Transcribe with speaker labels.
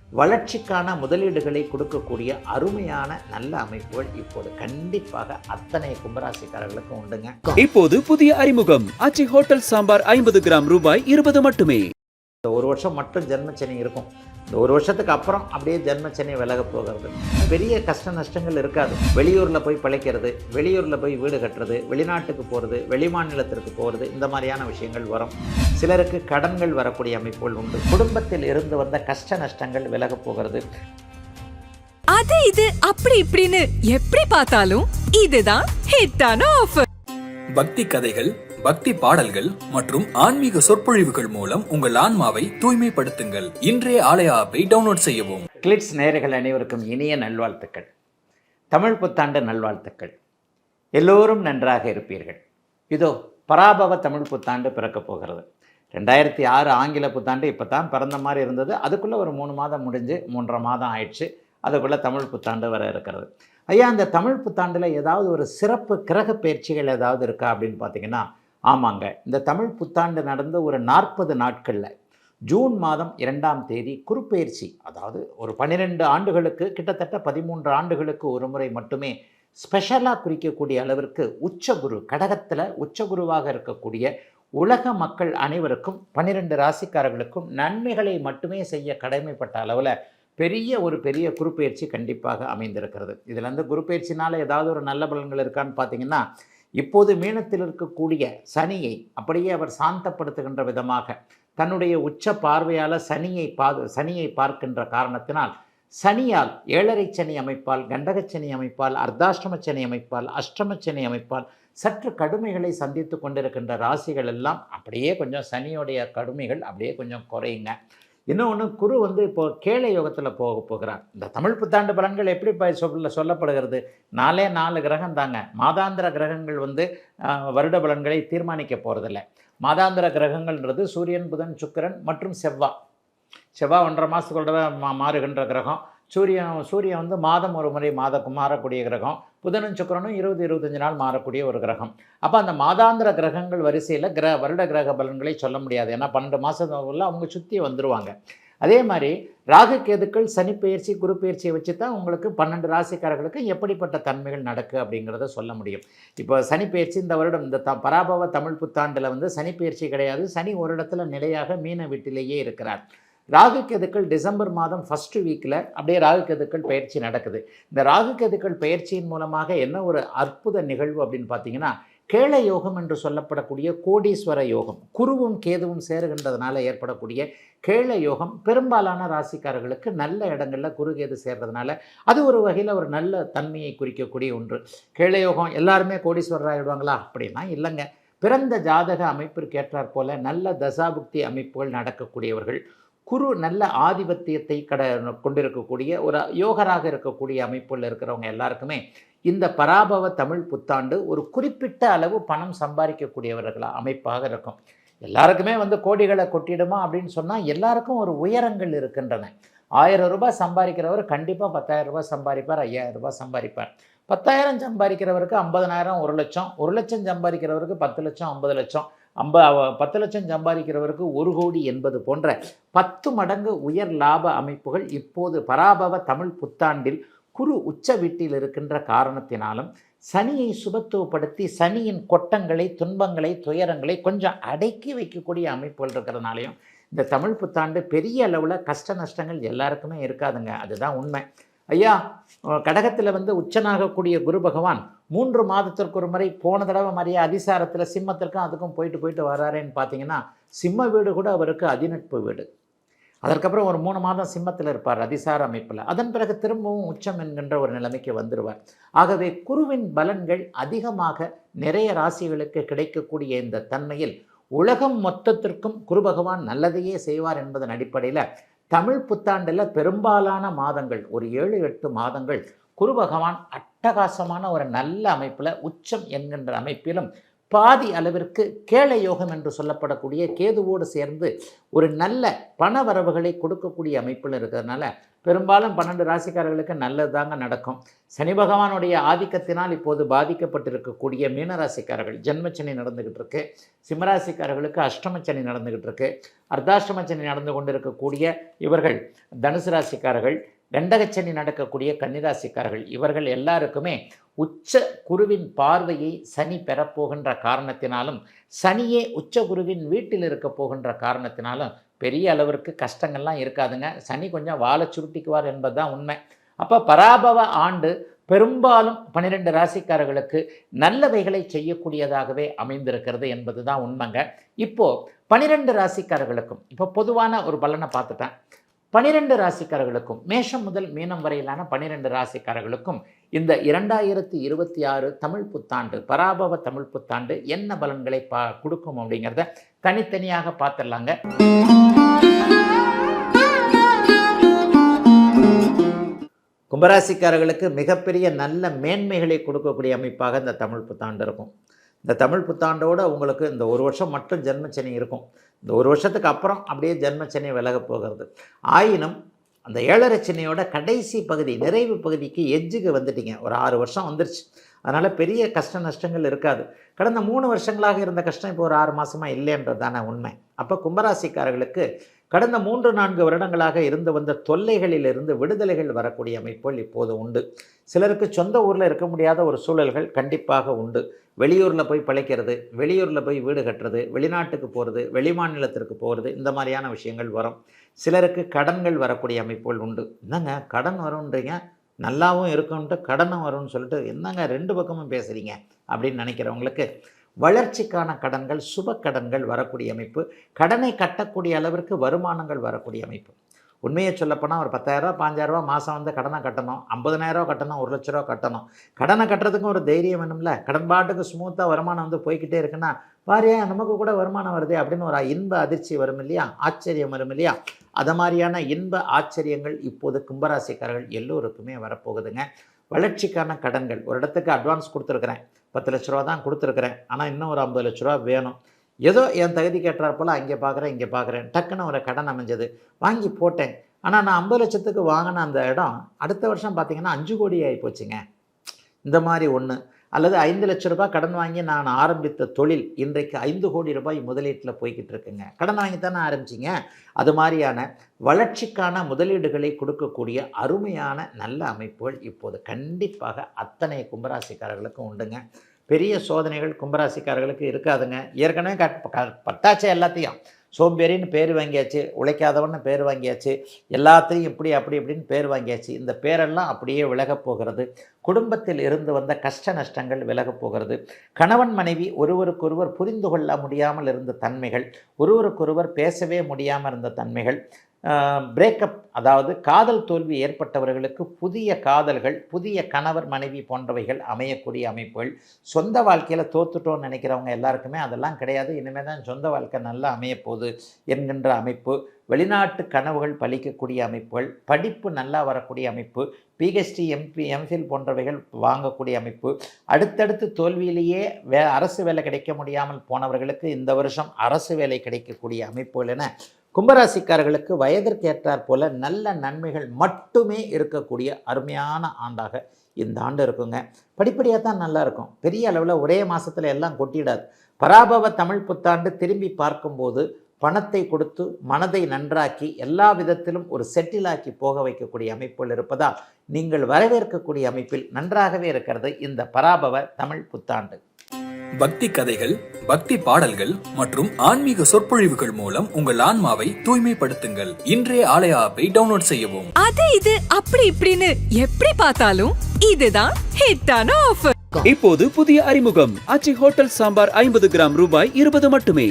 Speaker 1: வளர்ச்சிக்கான முதலீடுகளை கொடுக்கக்கூடிய அருமையான நல்ல அமைப்புகள் இப்போது கண்டிப்பாக அத்தனை கும்பராசிக்காரர்களுக்கும் உண்டுங்க.
Speaker 2: இப்போது புதிய அறிமுகம் ஆச்சி ஹோட்டல் சாம்பார் 50 கிராம் ரூபாய் 20 மட்டுமே.
Speaker 1: இந்த ஒரு வருஷம் மட்டும் ஜென்மச்சனி இருக்கும். இந்த ஒரு வருஷத்துக்கு அப்புறம் அப்படியே ஜென்மச்சனி விலக போகிறது. பெரிய கஷ்ட நஷ்டங்கள் இருக்காது. வெளியூரில் போய் பிழைக்கிறது, வெளியூரில் போய் வீடு கட்டுறது, வெளிநாட்டுக்கு போகிறது, வெளிமாநிலத்திற்கு போகிறது, இந்த மாதிரியான விஷயங்கள் வரும். சிலருக்கு கடன்கள் வரக்கூடிய அமைப்புகள் உண்டு. குடும்பத்தில் இருந்து வந்த கஷ்ட நஷ்டங்கள் விலக போகிறது.
Speaker 3: அது இது அப்படி இப்படின்னு எப்படி பார்த்தாலும் இதுதான் ஹிட்டான ஆஃபர்.
Speaker 4: பக்தி கதைகள், பக்தி பாடல்கள் மற்றும் ஆன்மீக சொற்பொழிவுகள் மூலம் உங்கள் ஆன்மாவை தூய்மைப்படுத்துங்கள். இன்றைய ஆலய ஆப்பை டவுன்லோட் செய்யவும்.
Speaker 1: கிளிட்ஸ் நேயர்கள் அனைவருக்கும் இனிய நல்வாழ்த்துக்கள். தமிழ் புத்தாண்டு நல்வாழ்த்துக்கள். எல்லோரும் நன்றாக இருப்பீர்கள். இதோ பராபவ தமிழ் புத்தாண்டு பிறக்கப் போகிறது. 2006 ஆங்கில புத்தாண்டு இப்போ தான் பிறந்த மாதிரி இருந்தது. அதுக்குள்ளே ஒரு 3 மாதம் முடிஞ்சு 3.5 மாதம் ஆயிடுச்சு. அதுக்குள்ளே தமிழ் புத்தாண்டு வர இருக்கிறது. ஐயா, இந்த தமிழ் புத்தாண்டில் ஏதாவது ஒரு சிறப்பு கிரக பயிற்சிகள் ஏதாவது இருக்கா அப்படின்னு பார்த்தீங்கன்னா, ஆமாங்க. இந்த தமிழ் புத்தாண்டு நடந்து ஒரு 40 நாட்களில் ஜூன் மாதம் 2ஆம் தேதி குருப்பெயர்ச்சி, அதாவது ஒரு 12 ஆண்டுகளுக்கு கிட்டத்தட்ட 13 ஆண்டுகளுக்கு ஒரு முறை மட்டுமே ஸ்பெஷலாக குறிக்கக்கூடிய அளவிற்கு உச்சகுரு, கடகத்தில் உச்சகுருவாக இருக்கக்கூடிய உலக மக்கள் அனைவருக்கும் 12 ராசிக்காரர்களுக்கும் நன்மைகளை மட்டுமே செய்ய கடமைப்பட்ட அளவில் பெரிய குருப்பெயர்ச்சி கண்டிப்பாக அமைந்திருக்கிறது. இதில் வந்து குருப்பெயர்ச்சினால் ஏதாவது ஒரு நல்ல பலன்கள் இருக்கான்னு பார்த்தீங்கன்னா, இப்போது மீனத்தில் இருக்கக்கூடிய சனியை அப்படியே அவர் சாந்தப்படுத்துகின்ற விதமாக தன்னுடைய உச்ச பார்வையால் சனியை பார்க்கின்ற காரணத்தினால் சனியால் 7.5 சனி அமைப்பால், கண்டகச்சனி அமைப்பால், அர்த்தாஷ்டம சனி அமைப்பால், அஷ்டம சனி அமைப்பால் சற்று கடுமைகளை சந்தித்து கொண்டிருக்கின்ற ராசிகள் எல்லாம் அப்படியே கொஞ்சம் சனியோடைய கடுமைகள் அப்படியே கொஞ்சம் குறையுங்க. இன்னொன்று, குரு வந்து இப்போது கேளை யோகத்தில் போகிறார். இந்த தமிழ் புத்தாண்டு பலன்கள் எப்படி சொல்லப்படுகிறது? 4 கிரகம் தாங்க. மாதாந்திர கிரகங்கள் வந்து வருட பலன்களை தீர்மானிக்க போகிறதில்ல. மாதாந்திர கிரகங்கள்ன்றது சூரியன், புதன், சுக்கிரன் மற்றும் செவ்வாய் 1.5 மாதத்துக்குள்ள மாறுகின்ற கிரகம். சூரியன் வந்து மாதம் ஒரு முறை மாறக்கூடிய கிரகம். புதனும் சுக்கிரனும் 20-25 நாள் மாறக்கூடிய ஒரு கிரகம். அப்போ அந்த மாதாந்திர கிரகங்கள் வரிசையில் வருட கிரக பலன்களை சொல்ல முடியாது. ஏன்னா 12 மாதத்துக்குள்ள அவங்க சுற்றி வந்துடுவாங்க. அதே மாதிரி ராகு கேதுக்கள் சனி பெயர்ச்சி, குரு பெயர்ச்சியை வச்சு தான் உங்களுக்கு 12 ராசிக்காரர்களுக்கு எப்படிப்பட்ட தன்மைகள் நடக்கு அப்படிங்கிறத சொல்ல முடியும். இப்போ சனி பெயர்ச்சி இந்த வருடம் இந்த பராபவ தமிழ் புத்தாண்டில் வந்து சனி பெயர்ச்சி கிடையாது. சனி ஒரு இடத்துல நிலையாக மீன வீட்டிலேயே இருக்கிறார். ராகு கேதுக்கள் டிசம்பர் மாதம் ஃபஸ்ட்டு வீக்கில் அப்படியே ராகு கேதுக்கள் பயிற்சி நடக்குது. இந்த ராகு கேதுக்கள் பயிற்சியின் மூலமாக என்ன ஒரு அற்புத நிகழ்வு அப்படின்னு பார்த்தீங்கன்னா, கேள யோகம் என்று சொல்லப்படக்கூடிய கோடீஸ்வர யோகம், குருவும் கேதுவும் சேருகின்றதுனால ஏற்படக்கூடிய கேள யோகம் பெரும்பாலான ராசிக்காரர்களுக்கு நல்ல இடங்களில் குரு கேது சேர்றதுனால அது ஒரு வகையில் ஒரு நல்ல தன்மையை குறிக்கக்கூடிய ஒன்று. கேள யோகம் எல்லாருமே கோடீஸ்வரர் ஆகிடுவாங்களா அப்படின்னா இல்லைங்க. பிறந்த ஜாதக அமைப்பிற்கு ஏற்றாற் போல நல்ல தசாபுக்தி அமைப்புகள் நடக்கக்கூடியவர்கள், குரு நல்ல ஆதிபத்தியத்தை கொண்டிருக்கக்கூடிய ஒரு யோகராக இருக்கக்கூடிய அமைப்புள்ள இருக்கிறவங்க எல்லாருக்குமே இந்த பராபவ தமிழ் புத்தாண்டு ஒரு குறிப்பிட்ட அளவு பணம் சம்பாதிக்கக்கூடியவர்களாக அமைப்பாக இருக்கும். எல்லாருக்குமே வந்து கோடிகளை கொட்டிடுமா அப்படின்னு சொன்னால் எல்லாருக்கும் ஒரு உயரங்கள் இருக்கின்றன. 1000 ரூபாய் சம்பாதிக்கிறவர் கண்டிப்பாக 10,000 ரூபாய் சம்பாதிப்பார், 5000 ரூபாய் சம்பாதிப்பார். 10,000 சம்பாதிக்கிறவருக்கு 50,000, 1 லட்சம், 1 லட்சம் சம்பாதிக்கிறவருக்கு 10 லட்சம், 50 லட்சம், 10 லட்சம் சம்பாதிக்கிறவருக்கு 1 கோடி என்பது போன்ற 10 மடங்கு உயர் லாப அமைப்புகள் இப்போது பராபவ தமிழ் புத்தாண்டில் குரு உச்ச வீட்டில் இருக்கின்ற காரணத்தினாலும் சனியை சுபத்துவப்படுத்தி சனியின் கொட்டங்களை, துன்பங்களை, துயரங்களை கொஞ்சம் அடக்கி வைக்கக்கூடிய அமைப்புகள் இருக்கிறதுனாலையும் இந்த தமிழ் புத்தாண்டு பெரிய அளவில் கஷ்ட நஷ்டங்கள் எல்லாருக்குமே இருக்காதுங்க. அதுதான் உண்மை. ஐயா, கடகத்தில் வந்து உச்சனாகக்கூடிய குரு பகவான் 3 மாதத்திற்கு ஒரு முறை போன தடவை மாதிரியே அதிசாரத்தில் சிம்மத்திற்கும் அதுக்கும் போயிட்டு வராருன்னு பார்த்தீங்கன்னா, சிம்ம வீடு கூட அவருக்கு அதிநட்பு வீடு. அதற்கப்புறம் ஒரு 3 மாதம் சிம்மத்தில் இருப்பார் அதிசார அமைப்பில். அதன் பிறகு திரும்பவும் உச்சம் என்கின்ற ஒரு நிலைமைக்கு வந்துடுவார். ஆகவே குருவின் பலன்கள் அதிகமாக நிறைய ராசிகளுக்கு கிடைக்கக்கூடிய இந்த தன்மையில் உலகம் மொத்தத்திற்கும் குரு பகவான் நல்லதையே செய்வார் என்பதன் அடிப்படையில் தமிழ் புத்தாண்டில் பெரும்பாலான மாதங்கள் ஒரு 7-8 மாதங்கள் குரு பகவான் அட்டகாசமான ஒரு நல்ல அமைப்பில் உச்சம் என்கின்ற அமைப்பிலும் பாதி அளவிற்கு கேள யோகம் என்று சொல்லப்படக்கூடிய கேதுவோடு சேர்ந்து ஒரு நல்ல பண வரவுகளை கொடுக்கக்கூடிய அமைப்பில் இருக்கிறதுனால பெரும்பாலும் 12 ராசிக்காரர்களுக்கு நல்லது தாங்க நடக்கும். சனி பகவானுடைய ஆதிக்கத்தினால் இப்போது பாதிக்கப்பட்டிருக்கக்கூடிய மீனராசிக்காரர்கள் ஜென்மச்சனி நடந்துக்கிட்டு இருக்கு. சிம்மராசிக்காரர்களுக்கு அஷ்டமச்சனி நடந்துக்கிட்டு இருக்கு. அர்த்தாஷ்டமச்சனி நடந்து கொண்டிருக்கக்கூடிய இவர்கள் தனுசு ராசிக்காரர்கள், கண்டகச்சனி நடக்கக்கூடிய கன்னிராசிக்காரர்கள் இவர்கள் எல்லாருக்குமே உச்ச குருவின் பார்வையை சனி பெறப்போகின்ற காரணத்தினாலும் சனியே உச்ச குருவின் வீட்டில் இருக்க போகின்ற காரணத்தினாலும் பெரிய அளவிற்கு கஷ்டங்கள்லாம் இருக்காதுங்க. சனி கொஞ்சம் வாழை சுருட்டிக்குவார் என்பதுதான் உண்மை. அப்போ பராபவ ஆண்டு பெரும்பாலும் 12 ராசிக்காரர்களுக்கு நல்லவைகளை செய்யக்கூடியதாகவே அமைந்திருக்கிறது என்பது தான் உண்மைங்க. இப்போது 12 ராசிக்காரர்களுக்கும் இப்போ பொதுவான ஒரு பலனை பார்த்துட்டேன். 12 ராசிக்காரர்களுக்கும் மேஷம் முதல் மீனம் வரையிலான 12 ராசிக்காரர்களுக்கும் இந்த 2026 தமிழ் புத்தாண்டு பராபவ தமிழ் புத்தாண்டு என்ன பலன்களை கொடுக்கும் அப்படிங்கிறத தனித்தனியாக பார்த்துடலாங்க. கும்பராசிக்காரர்களுக்கு மிகப்பெரிய நல்ல மேன்மைகளை கொடுக்கக்கூடிய அமைப்பாக இந்த தமிழ் புத்தாண்டு இருக்கும். இந்த தமிழ் புத்தாண்டோடு உங்களுக்கு இந்த ஒரு வருஷம் மட்டும் ஜென்மச்சனி இருக்கும். இந்த ஒரு வருஷத்துக்கு அப்புறம் அப்படியே ஜென்மச்சனி விலகப் போகிறது. ஆயினும் அந்த 7.5 சனியோட கடைசி பகுதி நிறைவு பகுதிக்கு எட்ஜுக்கு வந்துட்டீங்க. ஒரு 6 வருஷம் வந்துருச்சு. அதனால் பெரிய கஷ்ட நஷ்டங்கள் இருக்காது. கடந்த 3 வருஷங்களாக இருந்த கஷ்டம் இப்போ ஒரு 6 மாதமாக இல்லைன்றது தானே உண்மை. அப்போ கும்பராசிக்காரர்களுக்கு கடந்த 3-4 வருடங்களாக இருந்து வந்த தொல்லைகளிலிருந்து விடுதலைகள் வரக்கூடிய அமைப்புகள் இப்போது உண்டு. சிலருக்கு சொந்த ஊரில் இருக்க முடியாத ஒரு சூழல்கள் கண்டிப்பாக உண்டு. வெளியூரில் போய் பிழைக்கிறது, வெளியூரில் போய் வீடு கட்டுறது, வெளிநாட்டுக்கு போகிறது, வெளிமாநிலத்திற்கு போகிறது, இந்த மாதிரியான விஷயங்கள் வரும். சிலருக்கு கடன்கள் வரக்கூடிய அமைப்புகள் உண்டு. என்னங்க கடன் வரும்ன்றீங்க, நல்லாவும் இருக்கும்ன்ட்டு கடனும் வரும்னு சொல்லிட்டு என்னங்க 2 பக்கமும் பேசுகிறீங்க அப்படின்னு நினைக்கிறவங்களுக்கு வளர்ச்சிக்கான கடன்கள், சுப கடன்கள் வரக்கூடிய அமைப்பு, கடனை கட்டக்கூடிய அளவிற்கு வருமானங்கள் வரக்கூடிய அமைப்பு. உண்மையை சொல்லப்போனால் ஒரு 10,000 5,000 மாதம் வந்து கடனை கட்டணும், 50,000 கட்டணும், 1 லட்ச ரூபா கட்டணும். கடனை கட்டுறதுக்கும் ஒரு தைரியம் வேணும்ல. கடன் பாட்டுக்கு ஸ்மூத்தாக வருமானம் வந்து போய்கிட்டே இருக்குன்னா பாரியா நமக்கு கூட வருமானம் வருது அப்படின்னு ஒரு இன்ப அதிர்ச்சி வரும் இல்லையா, ஆச்சரியம் வரும் இல்லையா. அது மாதிரியான இன்ப ஆச்சரியங்கள் இப்போது கும்பராசிக்காரர்கள் எல்லோருக்குமே வரப்போகுதுங்க. வளர்ச்சிக்கான கடன்கள், ஒரு இடத்துக்கு அட்வான்ஸ் கொடுத்துருக்குறேன், 10 லட்ச ரூபா தான் கொடுத்துருக்குறேன், ஆனால் இன்னும் ஒரு 50 லட்ச ரூபா வேணும். ஏதோ என் தகுதி கேட்டார் போல் அங்கே பார்க்குறேன் இங்கே பார்க்குறேன், டக்குன்னு ஒரு கடன் அமைஞ்சது, வாங்கி போட்டேன். ஆனால் நான் 50 லட்சத்துக்கு வாங்கின அந்த இடம் அடுத்த வருஷம் பார்த்திங்கன்னா 5 கோடி ஆகி போச்சுங்க. இந்த மாதிரி ஒன்று. அல்லது 5 லட்ச ரூபாய் கடன் வாங்கி நான் ஆரம்பித்த தொழில் இன்றைக்கு 5 கோடி ரூபாய் முதலீட்டில் போய்கிட்டு இருக்குங்க. கடன் வாங்கி தானே ஆரம்பிச்சிங்க. அது மாதிரியான வளர்ச்சிக்கான முதலீடுகளை கொடுக்கக்கூடிய அருமையான நல்ல அமைப்புகள் இப்போது கண்டிப்பாக அத்தனை கும்பராசிக்காரர்களுக்கும் உண்டுங்க. பெரிய சோதனைகள் கும்பராசிக்காரர்களுக்கு இருக்காதுங்க. ஏற்கனவே பட்டாச்சே எல்லாத்தையும். சோம்பேறின்னு பேர் வாங்கியாச்சு, உழைக்காதவன்னு பேர் வாங்கியாச்சு, எல்லாத்தையும் இப்படி அப்படி இப்படின்னு பேர் வாங்கியாச்சு. இந்த பேரெல்லாம் அப்படியே விலகப் போகிறது. குடும்பத்தில் இருந்து வந்த கஷ்ட நஷ்டங்கள் விலகப் போகிறது. கணவன் மனைவி ஒருவருக்கொருவர் புரிந்து கொள்ள முடியாமல் இருந்த தன்மைகள், ஒருவருக்கொருவர் பேசவே முடியாமல் இருந்த தன்மைகள், பிரேக்கப், அதாவது காதல் தோல்வி ஏற்பட்டவர்களுக்கு புதிய காதல்கள், புதிய கணவர் மனைவி போன்றவைகள் அமையக்கூடிய அமைப்புகள். சொந்த வாழ்க்கையில் தோத்துட்டோன்னு நினைக்கிறவங்க எல்லாருக்குமே அதெல்லாம் கிடையாது, இனிமேல் தான் சொந்த வாழ்க்கை நல்லா அமையப்போகுது என்கின்ற அமைப்பு. வெளிநாட்டு கனவுகள் பலிக்கக்கூடிய அமைப்புகள், படிப்பு நல்லா வரக்கூடிய அமைப்பு, பிஹெச்டி எம்ஃபில் போன்றவைகள் வாங்கக்கூடிய அமைப்பு. அடுத்தடுத்து தோல்வியிலேயே அரசு வேலை கிடைக்க முடியாமல் போனவர்களுக்கு இந்த வருஷம் அரசு வேலை கிடைக்கக்கூடிய அமைப்புகள் என கும்பராசிக்காரர்களுக்கு வயதிற்கு ஏற்றாற் போல நல்ல நன்மைகள் மட்டுமே இருக்கக்கூடிய அருமையான ஆண்டாக இந்த ஆண்டு இருக்குங்க. படிப்படியாக தான் நல்லா இருக்கும். பெரிய அளவில் ஒரே மாதத்தில் எல்லாம் கொட்டிடாது. பராபவ தமிழ் புத்தாண்டு திரும்பி பார்க்கும்போது பணத்தை கொடுத்து மனதை நன்றாக்கி எல்லா விதத்திலும் ஒரு செட்டிலாக்கி போக வைக்கக்கூடிய அமைப்புகள் இருப்பதால் நீங்கள் வரவேற்கக்கூடிய அமைப்பில் நன்றாகவே இருக்கிறது இந்த பராபவ தமிழ் புத்தாண்டு.
Speaker 4: பக்தி கதைகள், பக்தி பாடல்கள் மற்றும் ஆன்மீக சொற்பொழிவுகள் மூலம் உங்கள் ஆன்மாவை தூய்மைப்படுத்துங்கள். இன்றைய ஆலய ஆப்பை டவுன்லோட் செய்யவும்.
Speaker 3: அது இது அப்படி இப்படின்னு எப்படி பார்த்தாலும் இதுதான் ஹிட்டான ஆஃபர்.
Speaker 2: இப்போது புதிய அறிமுகம் ஆச்சி ஹோட்டல் சாம்பார் 50 கிராம் ரூபாய் 20 மட்டுமே.